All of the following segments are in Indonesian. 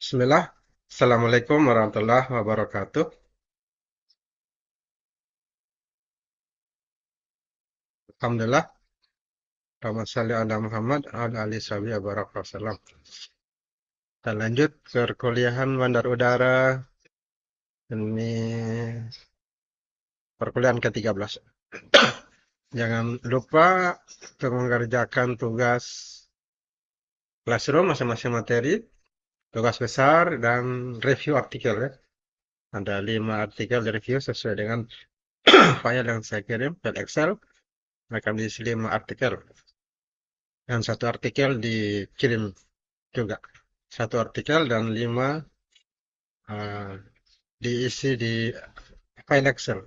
Bismillah. Assalamualaikum warahmatullahi wabarakatuh. Alhamdulillah. Allahumma shalli ala Muhammad ala ali sahbihi wabarakatuh. Kita lanjut perkuliahan bandar udara. Ini perkuliahan ke-13. Jangan lupa untuk mengerjakan tugas classroom masing-masing materi, tugas besar, dan review artikel ya. Ada 5 artikel di review sesuai dengan file yang saya kirim, file Excel. Mereka diisi 5 artikel. Dan satu artikel dikirim juga. Satu artikel dan 5 eh, diisi di file Excel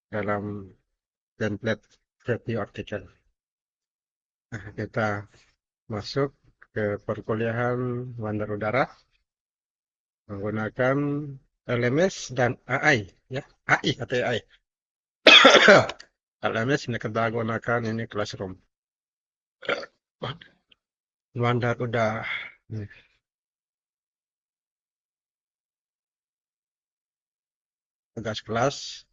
dalam template review artikel. Nah, kita masuk ke perkuliahan bandar udara menggunakan LMS dan AI ya, AI atau AI. LMS ini kita gunakan ini Classroom. Bandar udara. Tugas kelas.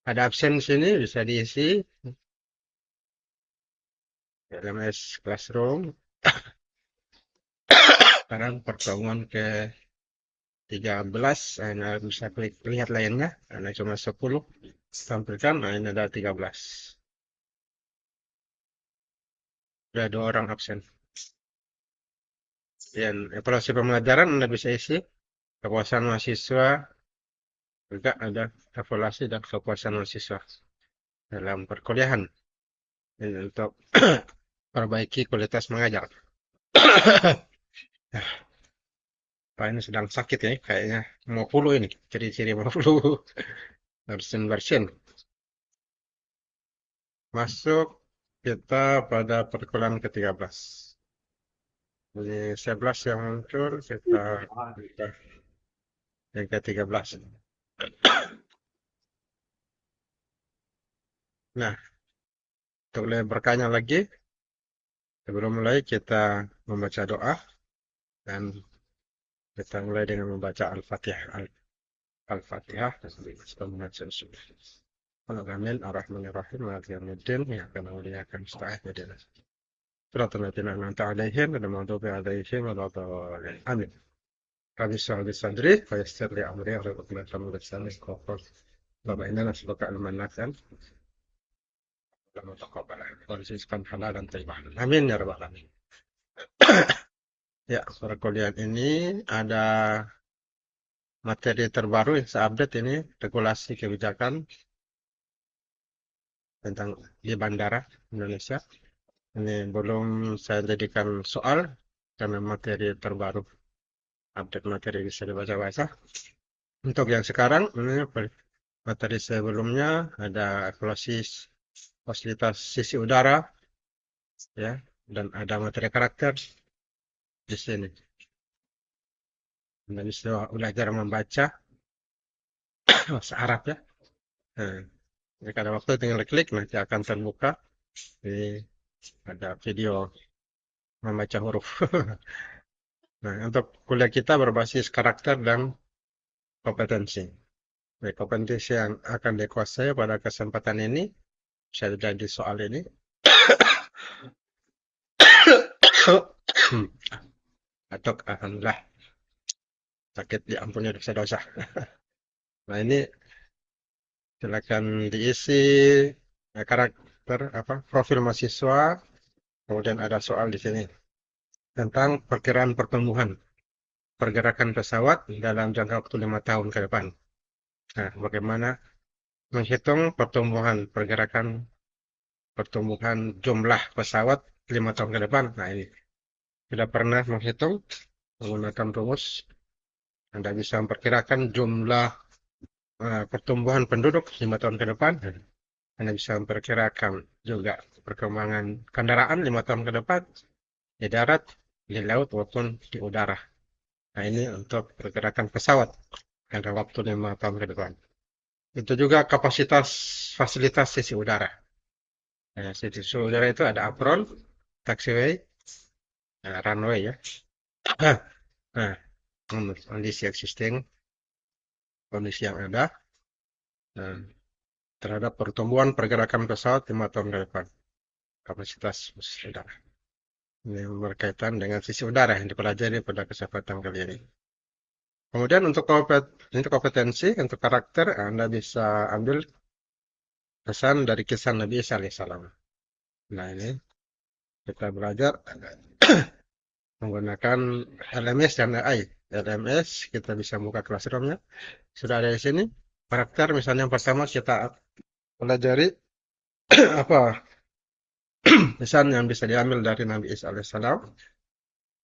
Ada absen sini bisa diisi LMS Classroom. Sekarang pertemuan ke 13, nah, bisa klik lihat lainnya, karena cuma 10 tampilkan, nah ini ada 13. Ada 2 orang absen. Dan evaluasi pembelajaran Anda bisa isi, kepuasan mahasiswa, juga ada evaluasi dan kepuasan mahasiswa dalam perkuliahan. Ini untuk perbaiki kualitas mengajar. Pak ini sedang sakit ya, kayaknya mau flu ini, ciri-ciri mau flu. Bersin-bersin. Masuk kita pada perkuliahan ke-13. Jadi 11 yang muncul, kita buka yang ke-13. Nah, untuk mulai berkanya lagi, sebelum mulai kita membaca doa, dan kita mulai dengan membaca Al-Fatihah. Al-Fatihah, kita membaca surah. Al-Amin, Ar-Rahmanir-Rahim, Maliki Yawmiddin, ya kana waliyakan musta'id, yadina. Suratul Ladzina an'amta 'alaihim, ghairil maghdubi 'alaihim waladdallin. Amin. Rabbi shrah li sadri wa yassir li amri wahlul 'uqdatam min lisani yafqahu qawli. Bapak inna nas'aluka ilman nafi'an wa mutaqabbalan wa rizqan halalan thayyiban. Amin ya rabbal alamin. Ya, perkuliahan ini ada materi terbaru yang saya update ini regulasi kebijakan tentang di bandara Indonesia. Ini belum saya jadikan soal karena materi terbaru, update materi bisa dibaca-baca. Untuk yang sekarang ini materi sebelumnya ada evaluasi fasilitas sisi udara ya, dan ada materi karakter di sini. Anda bisa belajar membaca bahasa Arab ya. Nah, jika ada waktu tinggal klik nanti akan terbuka. Jadi ada video membaca huruf. Nah, untuk kuliah kita berbasis karakter dan kompetensi. Baik, kompetensi yang akan dikuasai pada kesempatan ini, saya jadi soal ini. Atau alhamdulillah sakit diampuni dosa-dosa. Nah, ini silakan diisi karakter apa profil mahasiswa. Kemudian ada soal di sini tentang perkiraan pertumbuhan pergerakan pesawat dalam jangka waktu 5 tahun ke depan. Nah, bagaimana menghitung pertumbuhan jumlah pesawat 5 tahun ke depan? Nah, ini sudah pernah menghitung menggunakan rumus. Anda bisa memperkirakan jumlah pertumbuhan penduduk 5 tahun ke depan. Anda bisa memperkirakan juga perkembangan kendaraan 5 tahun ke depan di darat, di laut maupun di udara. Nah, ini untuk pergerakan pesawat pada waktu 5 tahun ke depan. Itu juga kapasitas fasilitas sisi udara. Situasi udara itu ada apron, taxiway, runway ya. Nah, kondisi existing, kondisi yang ada, nah, terhadap pertumbuhan pergerakan pesawat 5 tahun ke depan, kapasitas udara. Ini berkaitan dengan sisi udara yang dipelajari pada kesempatan kali ini. Kemudian untuk kompetensi, untuk karakter, Anda bisa ambil pesan dari kisah Nabi Isa alaihissalam. Nah ini kita belajar menggunakan LMS dan AI. LMS kita bisa buka classroomnya. Sudah ada di sini. Karakter misalnya yang pertama kita pelajari apa pesan yang bisa diambil dari Nabi Isa alaihissalam.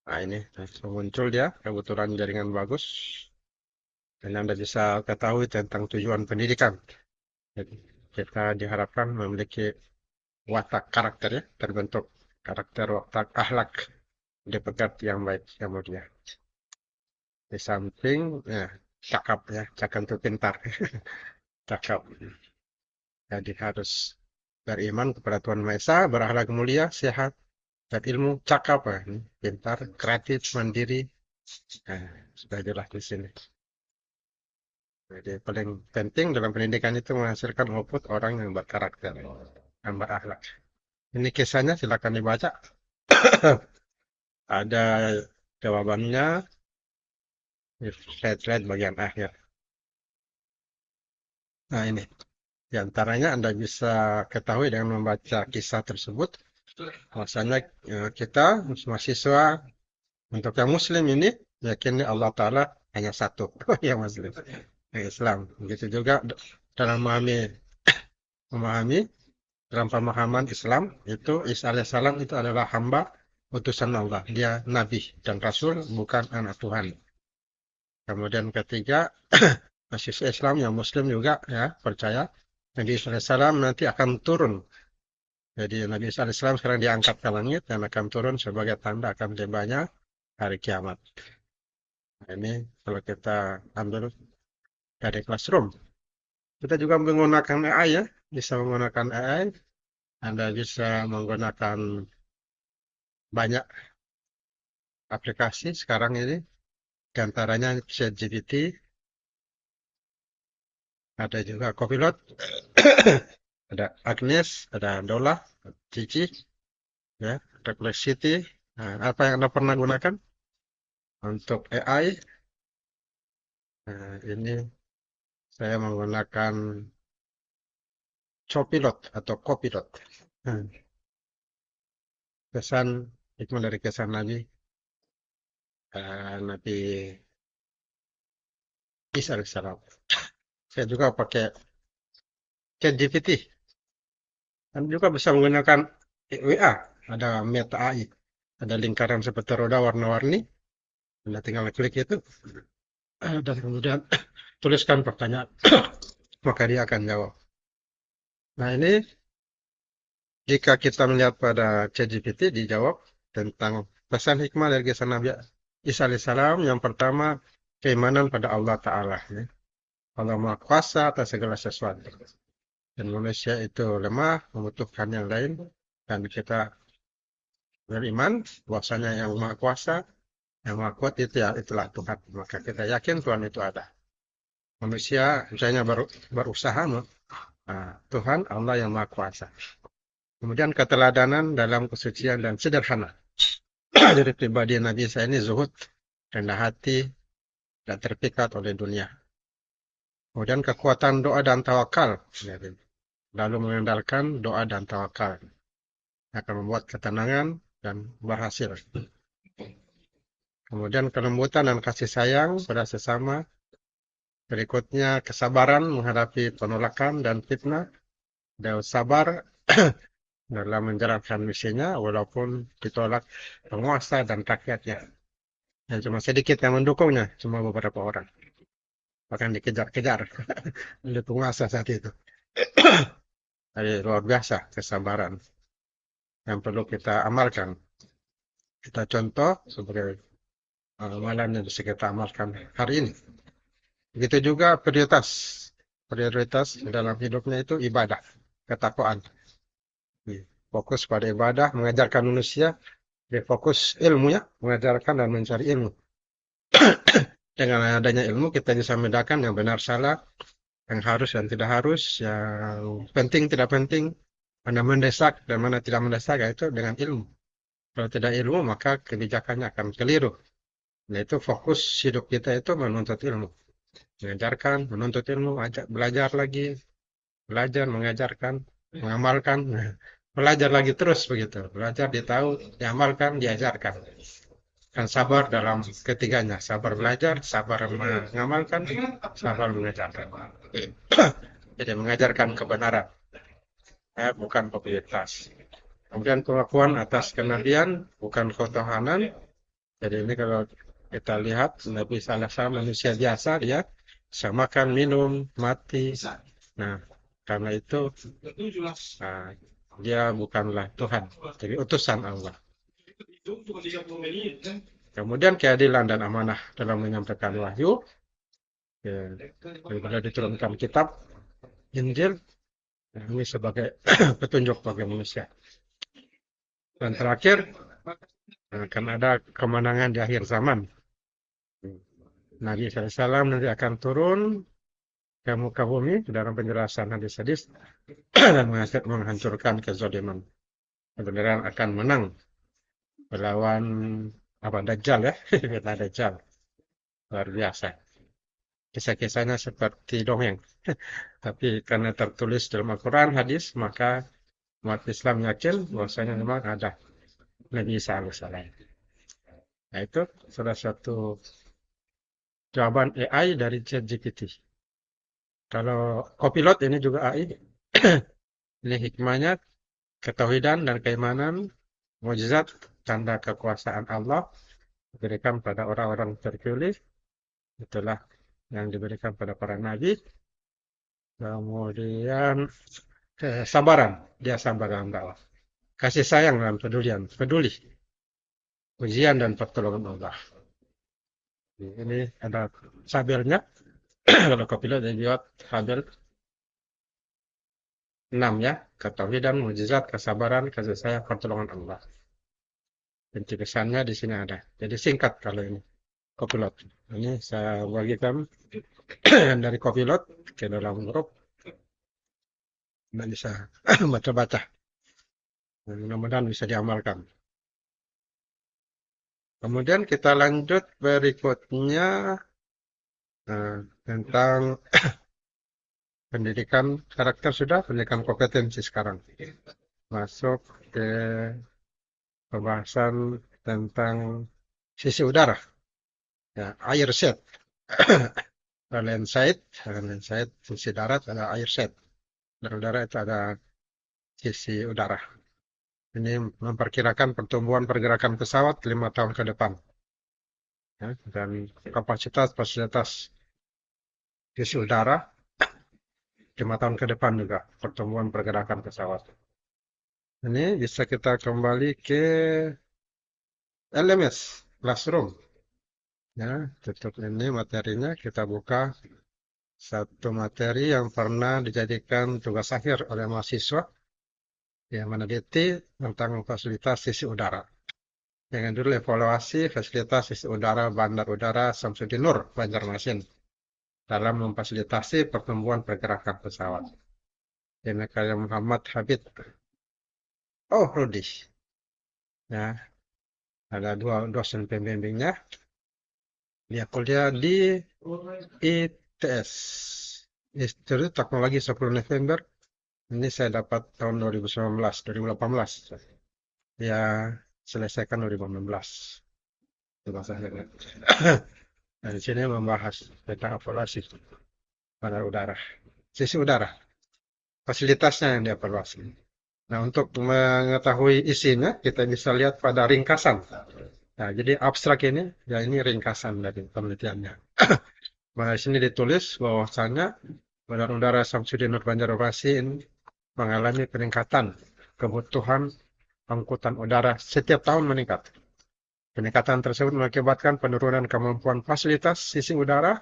Nah ini muncul dia, kebetulan jaringan bagus. Dan Anda bisa ketahui tentang tujuan pendidikan. Jadi, kita diharapkan memiliki watak karakter ya, terbentuk karakter watak akhlak di pekat yang baik, yang mulia. Di samping, ya, cakap ya, cakap itu pintar, cakap. Jadi harus beriman kepada Tuhan Maha Esa, berakhlak mulia, sehat, dan ilmu, cakap, ya. Pintar, kreatif, mandiri. Nah, sudah jelas di sini. Jadi paling penting dalam pendidikan itu menghasilkan output orang yang berkarakter dan berakhlak. Ini kisahnya silakan dibaca. Ada jawabannya di slide-slide bagian akhir. Nah ini, di antaranya Anda bisa ketahui dengan membaca kisah tersebut. Bahwasanya kita mahasiswa untuk yang Muslim ini yakini Allah Ta'ala hanya satu, yang Muslim, yang Islam. Begitu juga dalam memahami dalam pemahaman Islam itu Isa alaihissalam itu adalah hamba utusan Allah. Dia nabi dan rasul, bukan anak Tuhan. Kemudian ketiga, mahasiswa Islam yang Muslim juga ya percaya Nabi Isa alaihissalam nanti akan turun. Jadi Nabi Isa alaihissalam sekarang diangkat ke langit dan akan turun sebagai tanda akan tibanya hari kiamat. Nah, ini kalau kita ambil dari classroom. Kita juga menggunakan AI ya, bisa menggunakan AI. Anda bisa menggunakan banyak aplikasi sekarang ini, di antaranya ChatGPT, ada juga Copilot, ada Agnes, ada Dola, Cici, ya, Perplexity. Nah, apa yang Anda pernah gunakan untuk AI? Nah, ini saya menggunakan Copilot atau Copilot. Nah, kesan hikmah dari kesan Nabi, Nabi Isa alaihissalam. Saya juga pakai ChatGPT. Dan juga bisa menggunakan WA. Ada Meta AI. Ada lingkaran seperti roda warna-warni. Anda tinggal klik itu. Dan kemudian tuliskan pertanyaan. Maka dia akan jawab. Nah ini jika kita melihat pada ChatGPT dijawab tentang pesan hikmah dari kisah Nabi Isa alaihissalam. Yang pertama keimanan pada Allah Ta'ala. Ya. Allah Maha Kuasa atas segala sesuatu. Dan manusia itu lemah, membutuhkan yang lain. Dan kita beriman bahwasanya yang Maha Kuasa, yang Maha Kuat itu ya itulah Tuhan. Maka kita yakin Tuhan itu ada. Manusia misalnya berusaha, Tuhan Allah yang Maha Kuasa. Kemudian keteladanan dalam kesucian dan sederhana. Dari pribadi Nabi saya ini zuhud, rendah hati, dan terpikat oleh dunia. Kemudian kekuatan doa dan tawakal. Lalu mengandalkan doa dan tawakal. Akan membuat ketenangan dan berhasil. Kemudian kelembutan dan kasih sayang pada sesama. Berikutnya kesabaran menghadapi penolakan dan fitnah. Dan sabar dalam menjalankan misinya walaupun ditolak penguasa dan rakyatnya. Dan cuma sedikit yang mendukungnya, cuma beberapa orang. Bahkan dikejar-kejar oleh penguasa saat itu. Jadi luar biasa kesabaran yang perlu kita amalkan. Kita contoh sebagai amalan yang bisa kita amalkan hari ini. Begitu juga prioritas dalam hidupnya itu ibadah, ketakwaan. fokus pada ibadah, mengajarkan manusia, dia fokus ilmu ya, mengajarkan dan mencari ilmu. Dengan adanya ilmu kita bisa membedakan yang benar salah, yang harus dan tidak harus, yang penting tidak penting, mana mendesak dan mana tidak mendesak, yaitu dengan ilmu. Kalau tidak ilmu maka kebijakannya akan keliru. Yaitu fokus hidup kita itu menuntut ilmu, mengajarkan, menuntut ilmu, belajar lagi, belajar, mengajarkan, mengamalkan, belajar lagi terus begitu. Belajar, ditahu, diamalkan, diajarkan. Dan sabar dalam ketiganya, sabar belajar, sabar mengamalkan, sabar mengajarkan. Jadi mengajarkan kebenaran, bukan popularitas. Kemudian pengakuan atas kenabian, bukan ketuhanan. Jadi ini kalau kita lihat Nabi SAW manusia biasa, dia bisa makan, minum, mati. Nah, karena itu nah, dia bukanlah Tuhan, jadi utusan Allah. Kemudian keadilan dan amanah dalam menyampaikan wahyu, ya, daripada diturunkan kitab Injil, nah, ini sebagai petunjuk bagi manusia. Dan terakhir, akan ada kemenangan di akhir zaman. Nabi SAW nanti akan turun ke muka bumi dalam penjelasan hadis-hadis dan menghancurkan kezaliman. Kebenaran akan menang melawan apa Dajjal ya, kita Dajjal luar biasa. Kisah-kisahnya seperti dongeng, tapi karena tertulis dalam Al-Quran hadis, maka umat Islam yakin bahwasanya memang ada Nabi Isa alaihissalam. Nah itu salah satu jawaban AI dari ChatGPT. Kalau Copilot ini juga AI, ini hikmahnya ketauhidan dan keimanan, mukjizat, tanda kekuasaan Allah diberikan pada orang-orang terpilih. Itulah yang diberikan pada para nabi. Kemudian kesabaran, dia sabar dalam dakwah. Kasih sayang dalam peduli, ujian dan pertolongan Allah. Ini ada tabelnya. Kalau Copilot dibuat tabel 6 ya, ketauhidan, mukjizat, kesabaran, kasih sayang, pertolongan Allah. Inti pesannya di sini ada. Jadi singkat kalau ini Copilot. Ini saya bagikan dari Copilot ke dalam grup. Dan bisa baca-baca. Mudah-mudahan bisa diamalkan. Kemudian kita lanjut berikutnya tentang pendidikan karakter sudah, pendidikan kompetensi sekarang. Masuk ke pembahasan tentang sisi udara. Ya, air set. Land side, sisi darat ada air set. Dan udara itu ada sisi udara. Ini memperkirakan pertumbuhan pergerakan pesawat 5 tahun ke depan. Ya, dan fasilitas sisi udara 5 tahun ke depan juga pertumbuhan pergerakan pesawat. Ini bisa kita kembali ke LMS Classroom. Ya, tutup ini materinya, kita buka satu materi yang pernah dijadikan tugas akhir oleh mahasiswa yang meneliti tentang fasilitas sisi udara. Yang dulu evaluasi fasilitas sisi udara Bandar Udara Samsudin Nur, Banjarmasin dalam memfasilitasi pertumbuhan pergerakan pesawat. Ini karya Muhammad Habib. Oh, Rudi. Ya, ada 2 dosen pembimbingnya. Dia kuliah di ITS, Institut Teknologi 10 November. Ini saya dapat tahun 2019, 2018. Ya, selesaikan 2019. Itu bahasanya. Nah, di sini membahas tentang evaluasi pada udara, sisi udara, fasilitasnya yang dievaluasi. Nah, untuk mengetahui isinya, kita bisa lihat pada ringkasan. Nah, jadi abstrak ini, ya ini ringkasan dari penelitiannya. Nah, di sini ditulis bahwasanya Bandar Udara Samsudin Nur Banjarmasin mengalami peningkatan kebutuhan angkutan udara setiap tahun meningkat. Peningkatan tersebut mengakibatkan penurunan kemampuan fasilitas sisi udara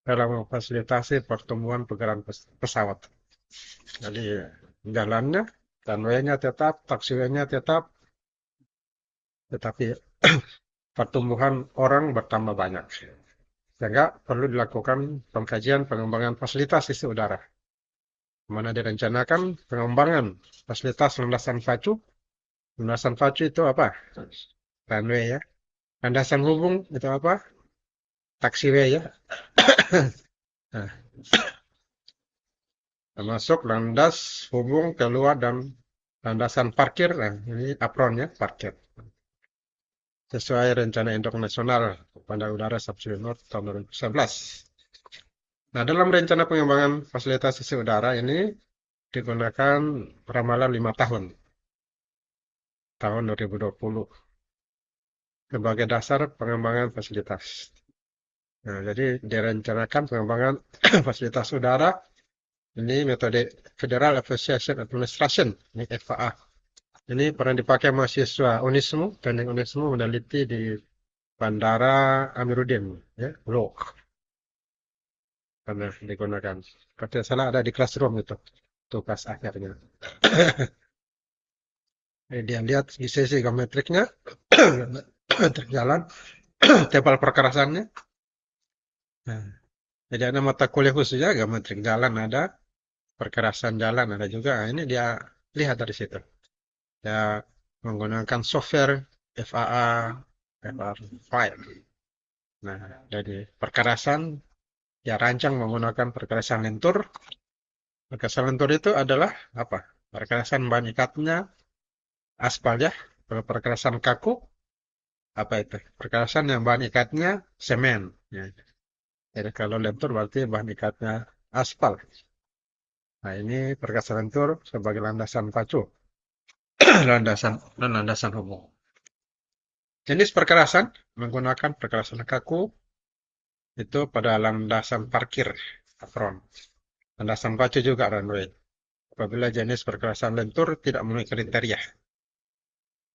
dalam memfasilitasi pertumbuhan pergerakan pesawat. Jadi jalannya Runway-nya tetap, taxiway-nya tetap, tetapi pertumbuhan orang bertambah banyak. Sehingga perlu dilakukan pengkajian pengembangan fasilitas sisi udara. Mana direncanakan pengembangan fasilitas landasan pacu. Landasan pacu itu apa? Runway ya. Landasan hubung itu apa? Taxiway ya. Nah, termasuk landas hubung keluar dan landasan parkir. Nah, ini apronnya parkir. Sesuai rencana induk nasional Bandar Udara Samsudinur tahun 2011. Nah, dalam rencana pengembangan fasilitas sisi udara ini digunakan ramalan 5 tahun, tahun 2020, sebagai dasar pengembangan fasilitas. Nah, jadi direncanakan pengembangan fasilitas udara ini metode Federal Aviation Administration, ini FAA. Ini pernah dipakai mahasiswa Unismu, teknik Unismu meneliti di Bandara Amiruddin, ya, Blok. Karena digunakan. Kalau salah ada di classroom itu, tugas akhirnya. Dia lihat di sisi geometriknya, geometrik jalan, tebal perkerasannya. Nah, jadi ada mata kuliah khususnya, geometrik jalan ada, perkerasan jalan ada juga. Nah, ini dia lihat dari situ. Dia menggunakan software FAA, FR5. Nah, jadi perkerasan, dia rancang menggunakan perkerasan lentur. Perkerasan lentur itu adalah apa? Perkerasan bahan ikatnya aspal ya. Kalau perkerasan kaku, apa itu? Perkerasan yang bahan ikatnya semen. Ya. Jadi kalau lentur berarti bahan ikatnya aspal. Nah, ini perkerasan lentur sebagai landasan pacu, landasan dan landasan hubung. Jenis perkerasan menggunakan perkerasan kaku itu pada landasan parkir apron. Landasan pacu juga runway. Apabila jenis perkerasan lentur tidak memenuhi kriteria.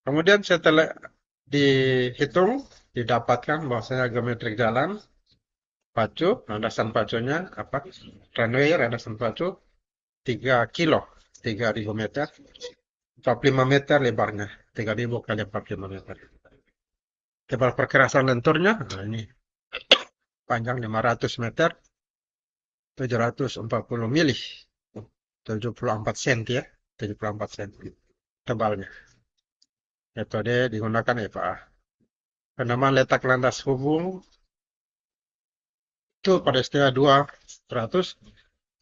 Kemudian setelah dihitung, didapatkan bahwasanya geometrik jalan pacu, landasan pacunya apa? Runway landasan pacu 3 kilo, 3.000 meter, 45 meter lebarnya, 3.000 kali 45 meter. Tebal perkerasan lenturnya, nah ini panjang 500 meter, 740 mili, 74 cm ya, 74 cm tebalnya. Metode digunakan FAA. Penamaan letak landas hubung itu pada istilah 2 100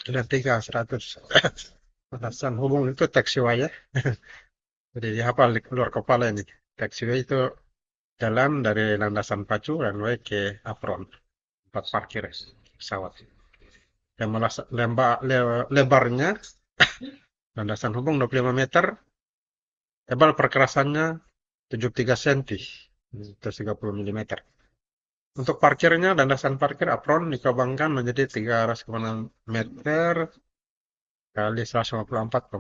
dan 3 100. Landasan hubung itu taxiway ya. Jadi dihafal di luar kepala ini. Taxiway itu jalan dari landasan pacu runway ke apron, tempat parkir pesawat. Yang lebarnya landasan hubung 25 meter, tebal perkerasannya 73 cm, itu 30 mm. Untuk parkirnya, landasan parkir apron dikembangkan menjadi 306 meter kali 154,8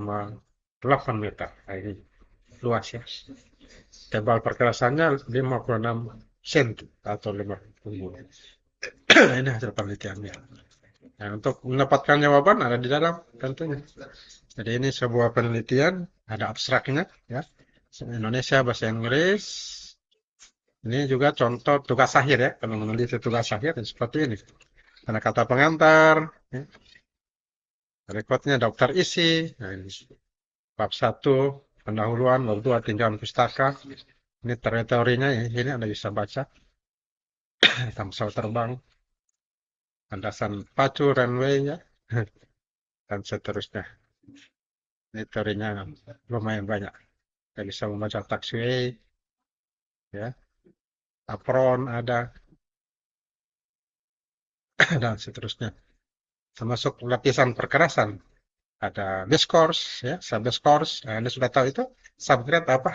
meter. Nah, ini luas ya. Tebal perkerasannya 56 cm atau 50. Nah, ini hasil penelitiannya. Nah, untuk mendapatkan jawaban ada di dalam tentunya. Jadi ini sebuah penelitian, ada abstraknya ya. Indonesia bahasa Inggris. Ini juga contoh tugas akhir ya. Kalau meneliti tugas akhir seperti ini. Ada kata pengantar, ya. Rekodnya daftar isi. Nah, ini bab 1 pendahuluan, bab 2 tinjauan pustaka. Ini teorinya ya. Ini Anda bisa baca. Tentang pesawat terbang, landasan pacu runway-nya, dan seterusnya. Ini teorinya lumayan banyak. Kita bisa membaca taxiway, ya, apron ada, dan seterusnya. Termasuk lapisan perkerasan. Ada base course, ya, sub-base course. Nah, Anda sudah tahu itu subgrade apa?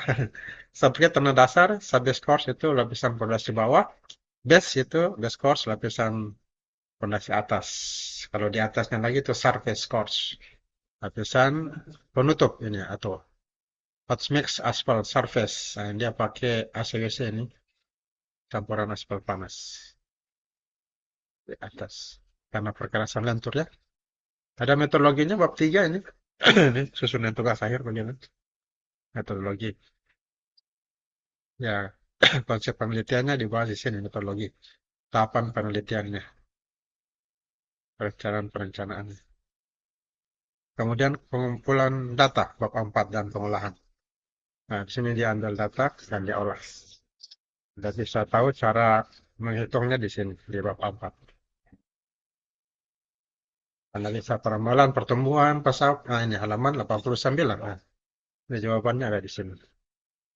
Subgrade tanah dasar, sub-base course itu lapisan pondasi bawah, base itu base course lapisan pondasi atas. Kalau di atasnya lagi itu surface course, lapisan penutup ini atau hot mix asphalt surface. Nah, dia pakai ACWC ini, campuran aspal panas di atas. Karena perkerasan lentur ya. Ada metodologinya bab 3 ini. Ini susunan tugas akhir begini, metodologi. Ya, konsep penelitiannya dibahas di sini, metodologi. Tahapan penelitiannya, perencanaan. Kemudian pengumpulan data, bab 4 dan pengolahan. Nah, di sini diambil data dan diolah. Dan bisa tahu cara menghitungnya di sini, di bab 4. Analisa peramalan pertumbuhan pesawat. Nah, ini halaman 89. Nah, ini jawabannya ada di sini.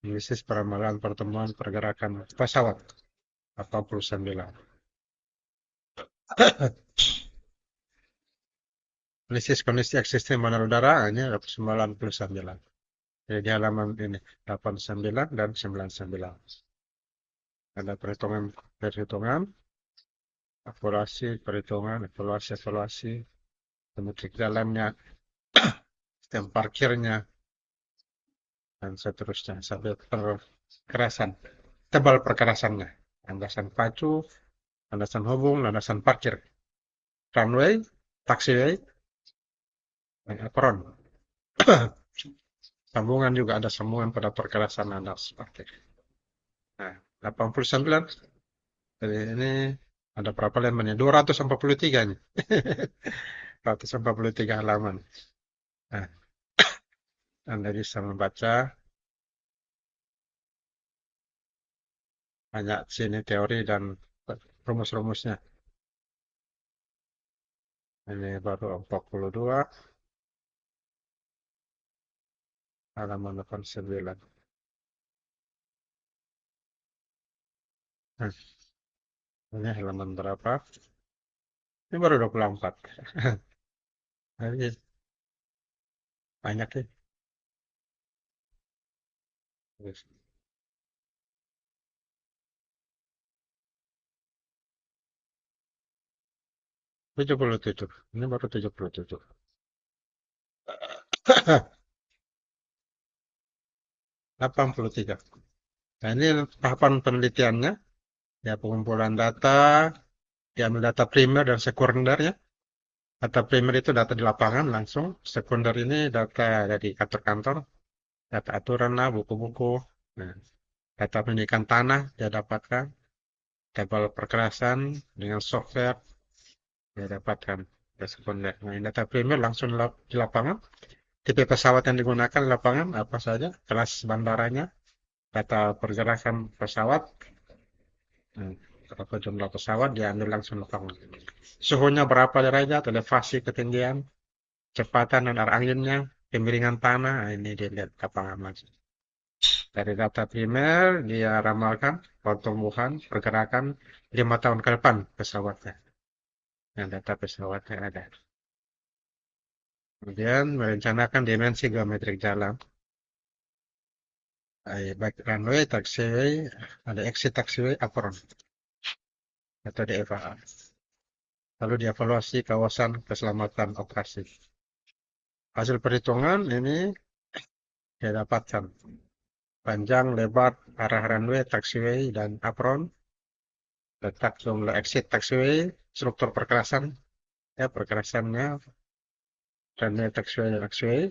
Analisis peramalan pertumbuhan pergerakan pesawat 89. Analisis kondisi existing bandar udara hanya 99. Jadi di halaman ini 89 dan 99. Ada perhitungan perhitungan, evaluasi, perhitungan, evaluasi, evaluasi, metrik jalannya, sistem parkirnya, dan seterusnya sampai perkerasan, tebal perkerasannya, landasan pacu, landasan hubung, landasan parkir, runway, taxiway, dan apron. Sambungan juga ada sambungan pada perkerasan landas parkir. Nah, 89. Jadi ini ada berapa lembarnya? 243 nih. 143 halaman. Nah, Anda bisa membaca banyak sini teori dan rumus-rumusnya. Ini baru 42, halaman 89. Nah, ini halaman berapa? Ini baru 24. Jadi banyak ya. 77. Ini baru 77. 83. Nah, ini tahapan penelitiannya. Ya, pengumpulan data, diambil data primer dan sekundernya. Data primer itu data di lapangan langsung. Sekunder ini data dari kantor-kantor, data aturan lah, buku-buku. Nah, data pendidikan tanah dia dapatkan. Tabel perkerasan dengan software dia dapatkan. Ya, sekunder. Nah, ini data primer langsung di lapangan. Tipe pesawat yang digunakan di lapangan apa saja, kelas bandaranya, data pergerakan pesawat, nah, berapa jumlah pesawat diambil langsung lapangan. Suhunya berapa derajat, elevasi, ketinggian, kecepatan dan arah anginnya, kemiringan tanah, nah, ini dilihat lapangan langsung. Dari data primer, dia ramalkan pertumbuhan, pergerakan 5 tahun ke depan pesawatnya. Yang data pesawatnya ada. Kemudian merencanakan dimensi geometrik jalan. Baik runway, taxiway, ada exit taxiway, apron, atau DFA. Lalu dievaluasi kawasan keselamatan operasi. Hasil perhitungan ini saya dapatkan panjang, lebar, arah runway, taxiway, dan apron, letak jumlah exit taxiway, struktur perkerasan, ya perkerasannya, runway, taxiway, dan taxiway.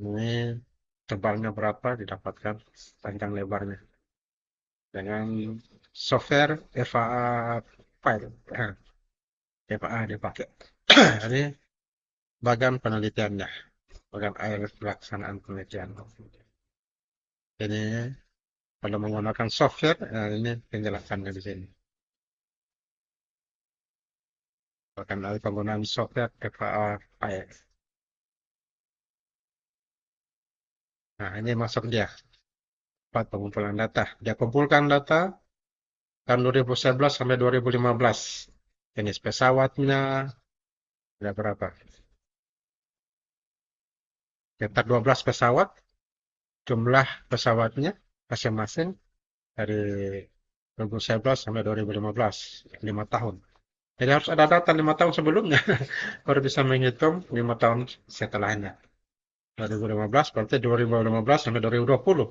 Ini tebalnya berapa didapatkan, panjang lebarnya. Dengan software FAA file, FAA dipakai. Ini bagian penelitiannya, bagian air pelaksanaan penelitian. Ini kalau menggunakan software, ini penjelasannya di sini. Bahkan dari penggunaan software FAA file. Nah, ini masuk dia, part pengumpulan data. Dia kumpulkan data tahun 2011 sampai 2015. Jenis pesawatnya, ada berapa? Sekitar 12 pesawat, jumlah pesawatnya masing-masing dari 2011 sampai 2015, 5 tahun. Jadi harus ada data 5 tahun sebelumnya, baru bisa menghitung 5 tahun setelahnya. 2015 berarti 2015 sampai 2020.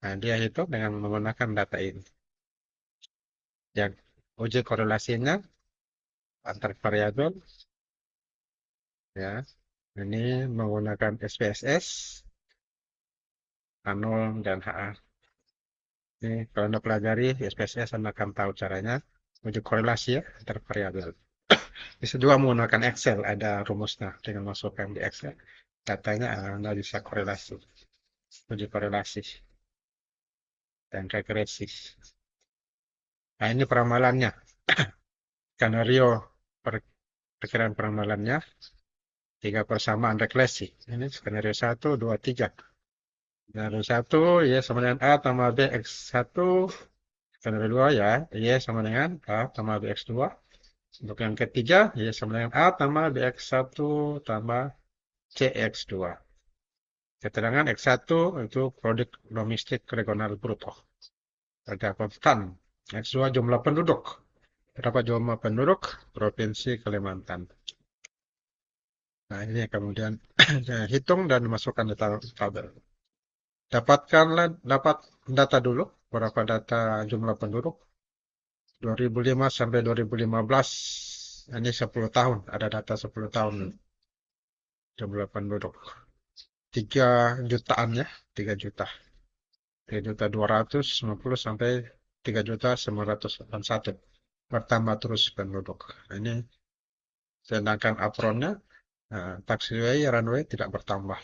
Nah, dia hitung dengan menggunakan data ini. Yang uji korelasinya antar variabel, ya. Ini menggunakan SPSS, A0 dan HA. Ini kalau Anda pelajari SPSS, Anda akan tahu caranya uji korelasi ya antar variabel. Bisa juga menggunakan Excel, ada rumusnya dengan masukkan di Excel. Datanya Anda bisa korelasi, uji korelasi dan regresi. Nah, ini peramalannya. Skenario perkiraan peramalannya, 3 persamaan regresi. Ini skenario 1, 2, 3. Skenario 1, Y sama dengan A tambah B X1. Skenario 2 ya, Y sama dengan A tambah BX2. Untuk yang ketiga, Y sama dengan A tambah BX1 tambah CX2. Keterangan X1 itu produk domestik regional bruto. Ada konstan. X2 jumlah penduduk. Berapa jumlah penduduk? Provinsi Kalimantan. Nah, ini kemudian hitung dan masukkan data tabel. Dapat data dulu, berapa data jumlah penduduk. 2005 sampai 2015, ini 10 tahun, ada data 10 tahun jumlah penduduk. 3 jutaan ya, 3 juta. 3 juta 250 sampai 3 juta 981. Bertambah terus penduduk. Ini sedangkan apronnya, taxiway, runway tidak bertambah.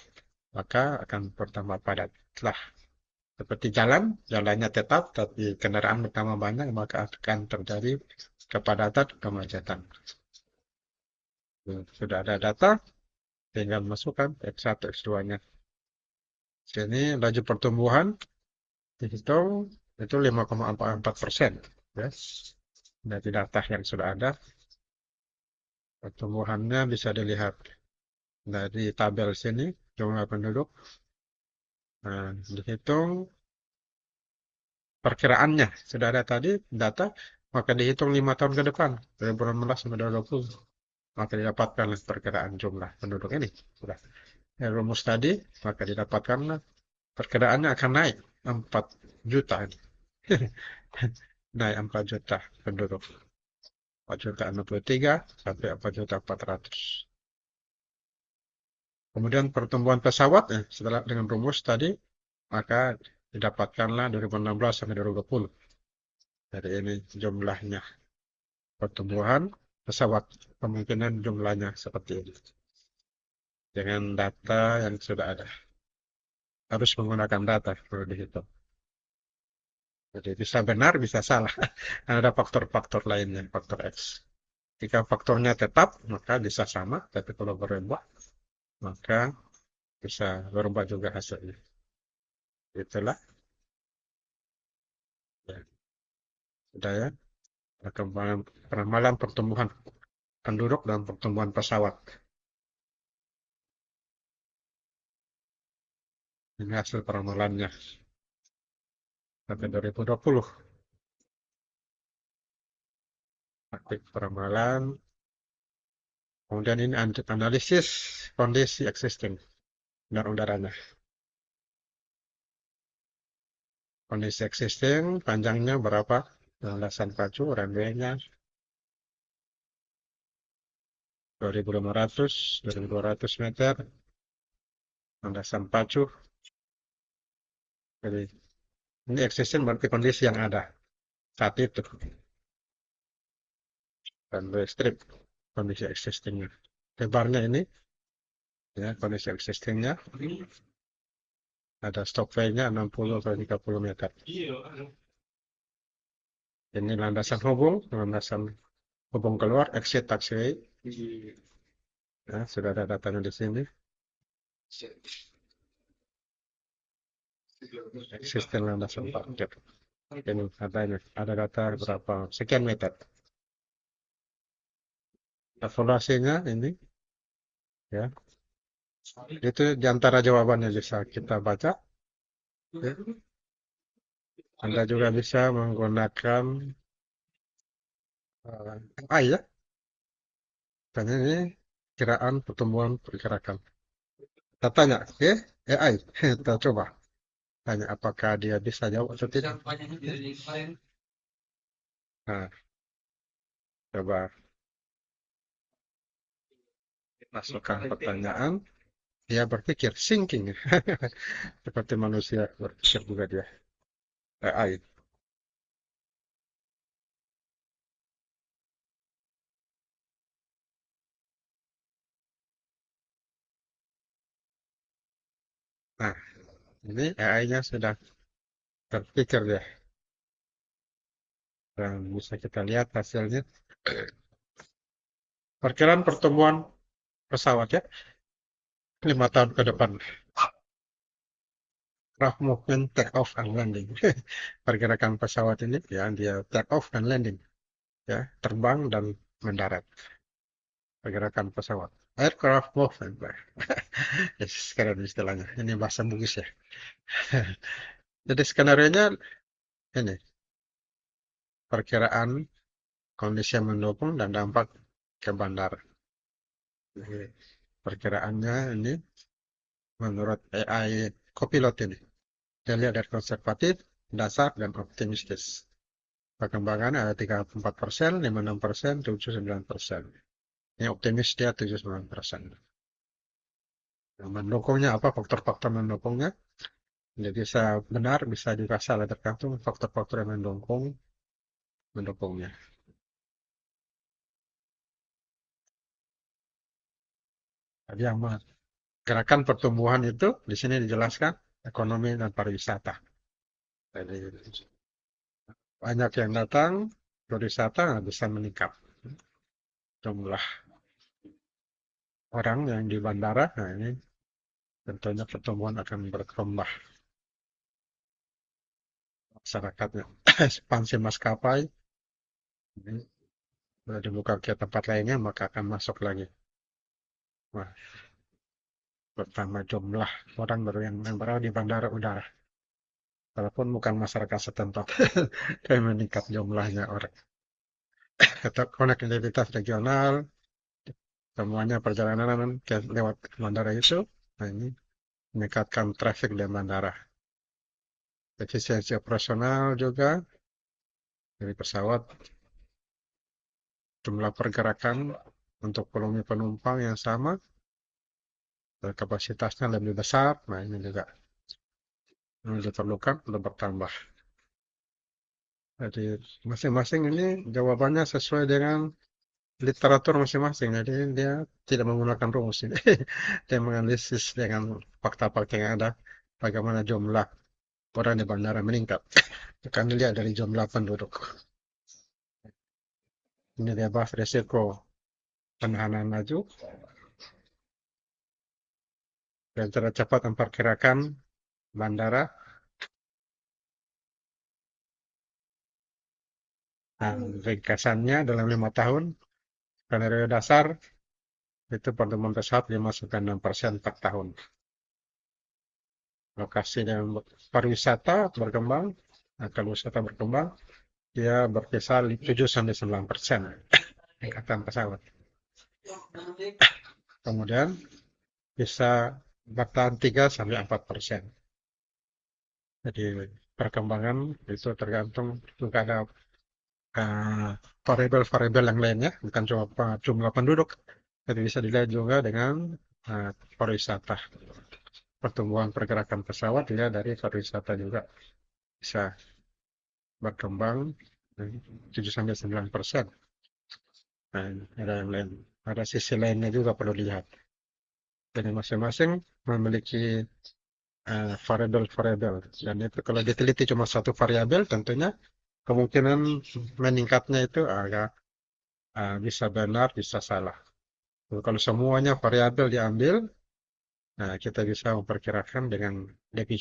Maka akan bertambah padat. Setelah seperti jalannya tetap, tapi kendaraan bertambah banyak, maka akan terjadi kepadatan, kemacetan. Sudah ada data, tinggal masukkan X1, X2-nya. Sini laju pertumbuhan dihitung itu 5,44%. Ya. Dari data yang sudah ada, pertumbuhannya bisa dilihat dari tabel sini, jumlah penduduk. Nah, dihitung perkiraannya. Sudah ada tadi data, maka dihitung 5 tahun ke depan, dari 2016 sampai 2020. Maka didapatkan perkiraan jumlah penduduk ini. Sudah. Rumus tadi, maka didapatkan perkiraannya akan naik 4 juta. Naik 4 juta penduduk. 4 juta 63 sampai 4 juta 400. Kemudian pertumbuhan pesawat, setelah dengan rumus tadi, maka didapatkanlah 2016 sampai 2020. Jadi ini jumlahnya. Pertumbuhan pesawat, kemungkinan jumlahnya seperti ini. Dengan data yang sudah ada. Harus menggunakan data perlu dihitung. Jadi bisa benar, bisa salah. Ada faktor-faktor lainnya, faktor X. Jika faktornya tetap, maka bisa sama. Tapi kalau berubah, maka bisa berubah juga hasilnya. Itulah. Ya, sudah ya. Perkembangan peramalan pertumbuhan penduduk dan pertumbuhan pesawat. Ini hasil peramalannya sampai 2020. Aktif peramalan. Kemudian ini analisis kondisi existing udara-udaranya. Kondisi existing panjangnya berapa? Landasan pacu, runway-nya 2.500, 2.200 meter. Landasan pacu. Jadi ini existing berarti kondisi yang ada saat itu. Runway strip, kondisi existingnya. Lebarnya ini, ya kondisi existingnya. Ada stopway-nya 60 ke 30 meter. Ini landasan hubung keluar, exit taxiway. Ya, sudah ada datanya di sini. Existing landasan parkir. Ini ada data berapa sekian meter. Evaluasinya ini, ya, itu diantara jawabannya bisa kita baca. Ya. Anda juga bisa menggunakan AI ya. Dan ini kiraan pertumbuhan pergerakan. Kita tanya, oke, AI. Kita coba tanya apakah dia bisa jawab atau tidak. Nah, coba masukkan pertanyaan, dia berpikir, thinking. Seperti manusia berpikir juga dia. AI. Nah, ini AI-nya sudah berpikir dia. Dan bisa kita lihat hasilnya. Perkiraan pertumbuhan pesawat ya, 5 tahun ke depan. Rough movement take off and landing. Pergerakan pesawat ini ya dia take off dan landing ya, terbang dan mendarat. Pergerakan pesawat. Aircraft movement. Yes, keren istilahnya. Ini bahasa Bugis ya. Jadi skenario-nya ini perkiraan kondisi yang mendukung dan dampak ke bandara. Jadi, perkiraannya ini menurut AI Copilot ini. Dia lihat dari konservatif, dasar, dan optimistis. Perkembangan ada 34%, 56%, 79%. Ini optimis dia 79%. Yang mendukungnya apa? Faktor-faktor mendukungnya. Jadi bisa benar, bisa juga salah tergantung faktor-faktor yang mendukungnya. Jadi yang gerakan pertumbuhan itu di sini dijelaskan ekonomi dan pariwisata. Jadi banyak yang datang, pariwisata bisa meningkat. Jumlah orang yang di bandara, nah ini tentunya pertumbuhan akan berkembang. Masyarakatnya, ekspansi maskapai, ini sudah dibuka ke tempat lainnya, maka akan masuk lagi. Wah, bertambah jumlah orang baru yang baru di bandara udara. Walaupun bukan masyarakat setempat, tapi meningkat jumlahnya orang. Tetap konektivitas regional, semuanya perjalanan lewat bandara itu, nah ini meningkatkan traffic di bandara. Efisiensi operasional juga dari pesawat, jumlah pergerakan untuk volume penumpang yang sama, dan kapasitasnya lebih besar, nah ini juga yang diperlukan untuk bertambah. Jadi masing-masing ini jawabannya sesuai dengan literatur masing-masing. Jadi dia tidak menggunakan rumus ini. Dia menganalisis dengan fakta-fakta yang ada, bagaimana jumlah orang di bandara meningkat. Akan dilihat dari jumlah penduduk. Ini dia bahas risiko penahanan laju dan cara cepat memperkirakan bandara. Nah, ringkasannya dalam 5 tahun, skenario dasar itu pertumbuhan pesawat 5-6% per tahun. Lokasi dan pariwisata berkembang, kalau wisata berkembang, dia berkisar 7-9% tingkatan pesawat. Kemudian bisa bertahan 3-4%. Jadi perkembangan itu tergantung juga ada variabel-variabel yang lainnya, bukan cuma jumlah penduduk, tapi bisa dilihat juga dengan pariwisata. Pertumbuhan pergerakan pesawat dilihat dari pariwisata juga bisa berkembang 7-9%. Nah, ada yang lain, ada sisi lainnya juga perlu dilihat. Jadi masing-masing memiliki variabel-variabel. Dan itu kalau diteliti cuma satu variabel, tentunya kemungkinan meningkatnya itu agak bisa benar, bisa salah. Kalau semuanya variabel diambil, nah kita bisa memperkirakan dengan lebih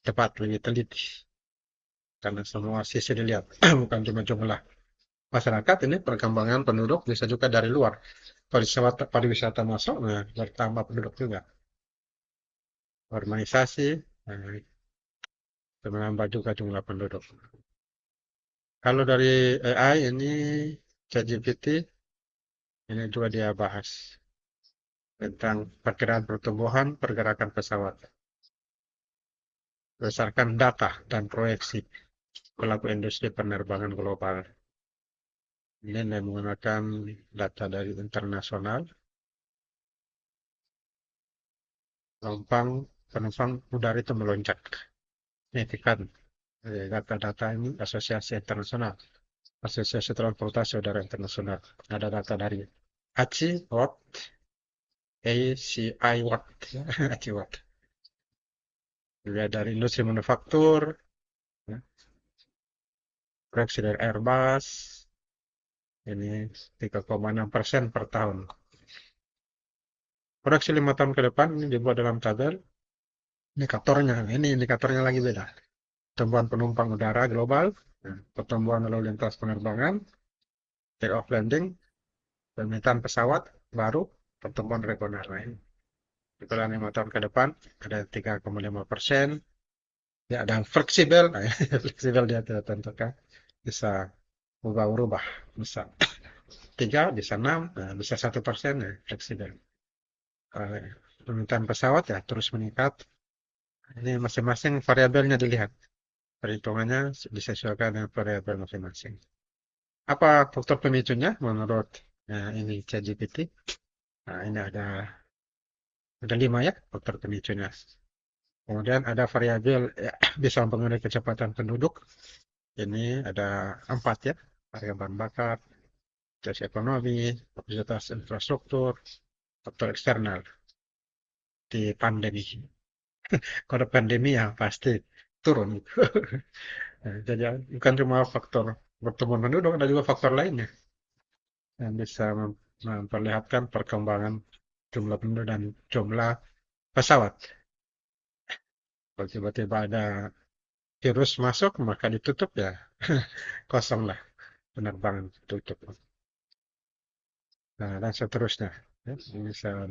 tepat, lebih teliti. Karena semua sisi dilihat, bukan cuma jumlah masyarakat. Ini perkembangan penduduk bisa juga dari luar. Pariwisata masuk, nah bertambah penduduk juga. Urbanisasi, nah, menambah juga jumlah penduduk. Kalau dari AI ini ChatGPT ini juga dia bahas tentang perkiraan pertumbuhan pergerakan pesawat berdasarkan data dan proyeksi pelaku industri penerbangan global. Ini menggunakan data dari internasional penumpang udara itu melonjak. Signifikan. Data-data ini Asosiasi Internasional, Asosiasi Transportasi Udara Internasional. Ada data dari ACI Watt, ACI Watt, ACI Watt. Juga dari industri manufaktur, ya, proyeksi dari Airbus, ini 3,6% per tahun. Proyeksi 5 tahun ke depan ini dibuat dalam tabel. Ini indikatornya lagi beda. Pertumbuhan penumpang udara global, pertumbuhan lalu lintas penerbangan, take off landing, permintaan pesawat baru, pertumbuhan regional lain. Dalam 5 tahun ke depan ada 3,5%. Ya, ada fleksibel, fleksibel dia tidak tentukan, bisa berubah-ubah, bisa 3, bisa 6, bisa 1%, ya, fleksibel. Permintaan pesawat ya terus meningkat. Ini masing-masing variabelnya dilihat. Perhitungannya disesuaikan dengan variabel masing-masing. Apa faktor pemicunya menurut ini ChatGPT? Nah, ini ada 5 ya faktor pemicunya. Kemudian ada variabel ya, bisa mempengaruhi kecepatan penduduk. Ini ada 4 ya. Harga bahan bakar, situasi ekonomi, kapasitas infrastruktur, faktor eksternal di pandemi. Kalau pandemi ya pasti turun. Nah, jadi bukan cuma faktor pertumbuhan penduduk, ada juga faktor lainnya yang bisa memperlihatkan perkembangan jumlah penduduk dan jumlah pesawat. Kalau tiba-tiba ada virus masuk, maka ditutup ya, kosong lah penerbangan tutup. Nah, dan seterusnya. Ya,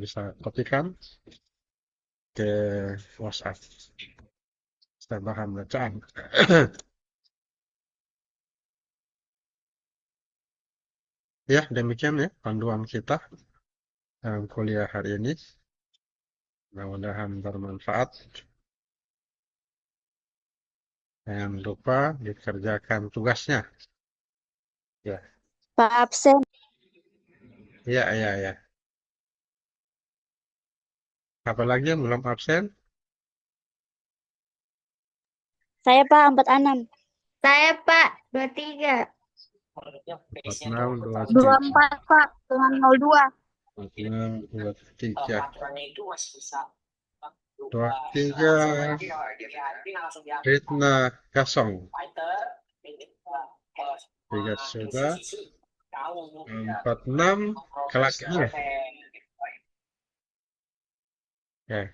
bisa kopikan ke WhatsApp. Tambahan bacaan. Ya, demikian ya panduan kita dalam kuliah hari ini. Mudah-mudahan bermanfaat. Jangan lupa dikerjakan tugasnya. Ya, Pak absen. ya. Apalagi yang belum absen? Saya Pak 46. Saya Pak 23. 46, 24 Pak dengan 02. 46, 23. 23, Ritna Kasong. 3 sudah. 46, kelasnya. Ya.